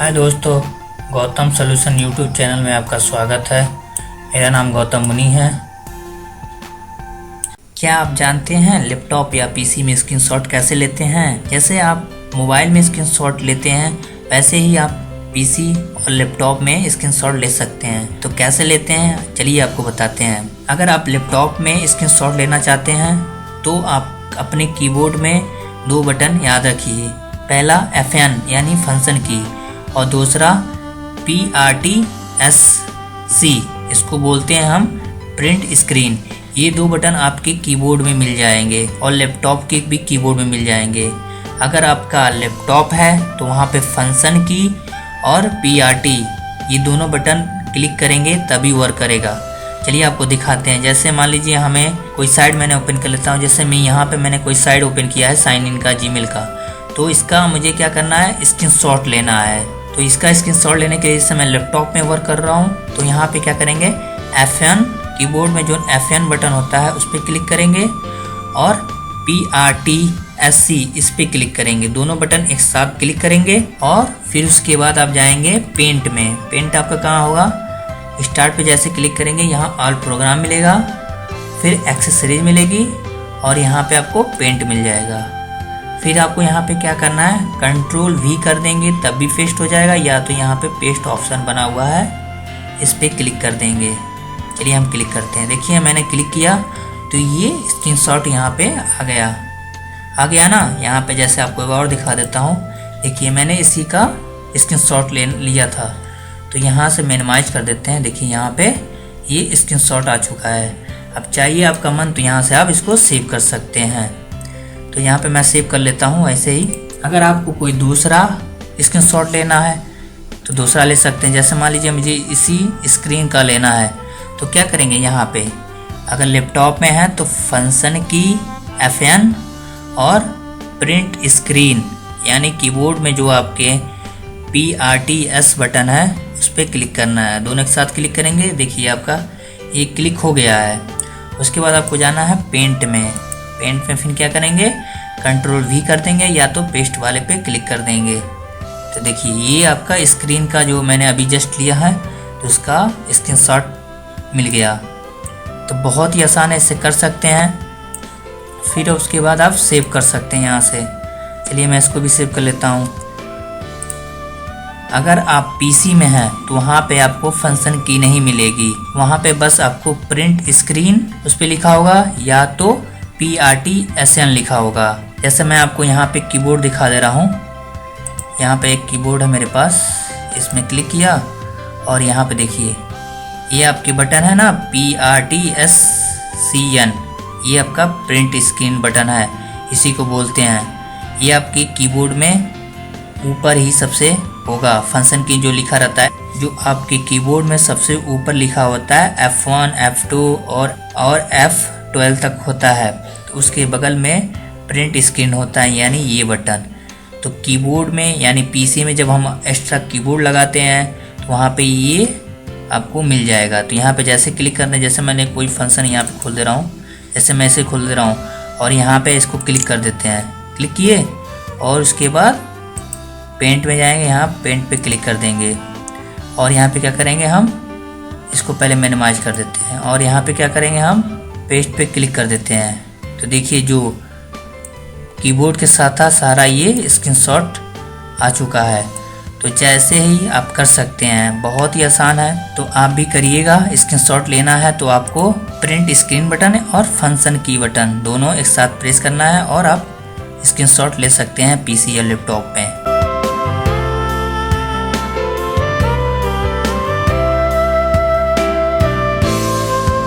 हाय दोस्तों, Gautam solution YouTube channel में आपका स्वागत है। मेरा नाम गौतम मुनि है। क्या आप जानते हैं लैपटॉप या पीसी में स्क्रीनशॉट कैसे लेते हैं? जैसे आप मोबाइल में स्क्रीनशॉट लेते हैं वैसे ही आप पीसी और लैपटॉप में स्क्रीनशॉट ले सकते हैं। तो कैसे लेते हैं चलिए आपको बताते हैं। अगर आप लैपटॉप में स्क्रीनशॉट लेना चाहते हैं तो आप अपने कीबोर्ड में दो बटन याद रखिए। पहला FN यानी फंक्शन की और दूसरा PRTSC, इसको बोलते हैं हम प्रिंट स्क्रीन। ये दो बटन आपके कीबोर्ड में मिल जाएंगे और लैपटॉप के भी कीबोर्ड में मिल जाएंगे। अगर आपका लैपटॉप है तो वहाँ पे फंक्शन की और PRT ये दोनों बटन क्लिक करेंगे तभी वर्क करेगा। चलिए आपको दिखाते हैं। जैसे मान लीजिए हमें कोई साइट मैंने ओपन कर लेता हूँ। जैसे मैं यहाँ पे मैंने कोई साइट ओपन किया है साइन इन का, जीमेल का, तो इसका मुझे क्या करना है, स्क्रीनशॉट लेना है। तो इसका स्क्रीनशॉट लेने के लिए जैसे मैं लैपटॉप में वर्क कर रहा हूँ तो यहाँ पे क्या करेंगे, FN कीबोर्ड में जो FN बटन होता है उस पर क्लिक करेंगे और PRTSC इस पे क्लिक करेंगे। दोनों बटन एक साथ क्लिक करेंगे और फिर उसके बाद आप जाएंगे पेंट में। पेंट आपका कहाँ होगा, स्टार्ट पे जैसे क्लिक करेंगे यहाँ ऑल प्रोग्राम मिलेगा, फिर एक्सेसरीज मिलेगी और यहाँ पे आपको पेंट मिल जाएगा। फिर आपको यहाँ पे क्या करना है, कंट्रोल V कर देंगे तब भी पेस्ट हो जाएगा, या तो यहाँ पे पेस्ट ऑप्शन बना हुआ है इस पे क्लिक कर देंगे। चलिए हम क्लिक करते हैं। देखिए मैंने क्लिक किया तो ये स्क्रीनशॉट यहाँ पे आ गया ना। यहाँ पे जैसे आपको और दिखा देता हूँ। देखिए मैंने इसी का स्क्रीनशॉट ले लिया था तो यहाँ से मिनिमाइज कर देते हैं। देखिए यहाँ पे ये स्क्रीनशॉट आ चुका है। अब चाहिए आपका मन तो यहाँ से आप इसको सेव कर सकते हैं। तो यहाँ पे मैं सेव कर लेता हूँ ऐसे ही। अगर आपको कोई दूसरा स्क्रीनशॉट लेना है तो दूसरा ले सकते हैं। जैसे मान लीजिए मुझे इसी स्क्रीन का लेना है तो क्या करेंगे, यहाँ पे अगर लैपटॉप में है तो फंक्शन की FN और प्रिंट स्क्रीन यानी कीबोर्ड में जो आपके PRTS बटन है उस पर क्लिक करना है। दोनों एक साथ क्लिक करेंगे। देखिए आपका ये क्लिक हो गया है। उसके बाद आपको जाना है पेंट में। पेंट में फिर क्या करेंगे, कंट्रोल V कर देंगे या तो पेस्ट वाले पे क्लिक कर देंगे। तो देखिए ये आपका स्क्रीन का जो मैंने अभी जस्ट लिया है तो उसका स्क्रीनशॉट मिल गया। तो बहुत ही आसान है, इससे कर सकते हैं। फिर उसके बाद आप सेव कर सकते हैं यहाँ से। चलिए मैं इसको भी सेव कर लेता हूँ। अगर आप पीसी में हैं तो वहाँ पे आपको फंक्शन की नहीं मिलेगी, वहाँ पे बस आपको प्रिंट स्क्रीन उस पर लिखा होगा या तो PRTSN लिखा होगा। जैसे मैं आपको यहाँ पे कीबोर्ड दिखा दे रहा हूँ। यहाँ पे एक कीबोर्ड है मेरे पास, इसमें क्लिक किया और यहाँ पे देखिए ये आपके बटन है ना PRTSCN, ये आपका प्रिंट स्क्रीन बटन है, इसी को बोलते हैं। ये आपके कीबोर्ड में ऊपर ही सबसे होगा। फंक्शन की जो लिखा रहता है, जो आपके कीबोर्ड में सबसे ऊपर लिखा होता है F1 F2 और F12 तक होता है। तो उसके बगल में प्रिंट स्क्रीन होता है यानी ये बटन। तो कीबोर्ड में यानी पीसी में जब हम एक्स्ट्रा कीबोर्ड लगाते हैं तो वहाँ पे ये आपको मिल जाएगा। तो यहाँ पे जैसे क्लिक करना है, जैसे मैंने कोई फंक्शन यहाँ पे खोल दे रहा हूँ, जैसे मैं इसे खोल दे रहा हूँ और यहाँ पे इसको क्लिक कर देते हैं। क्लिक किए और उसके बाद पेंट में जाएंगे, यहाँ पेंट पे क्लिक कर देंगे और यहाँ पे क्या करेंगे, हम इसको पहले मिनिमाइज कर देते हैं और यहाँ पे क्या करेंगे, हम पेस्ट पे क्लिक कर देते हैं। तो देखिए जो कीबोर्ड के साथ सारा ये स्क्रीनशॉट आ चुका है। तो जैसे ही आप कर सकते हैं, बहुत ही आसान है। तो आप भी करिएगा। स्क्रीनशॉट लेना है तो आपको प्रिंट स्क्रीन बटन और फंक्शन की बटन दोनों एक साथ प्रेस करना है और आप स्क्रीनशॉट ले सकते हैं पीसी या लैपटॉप में।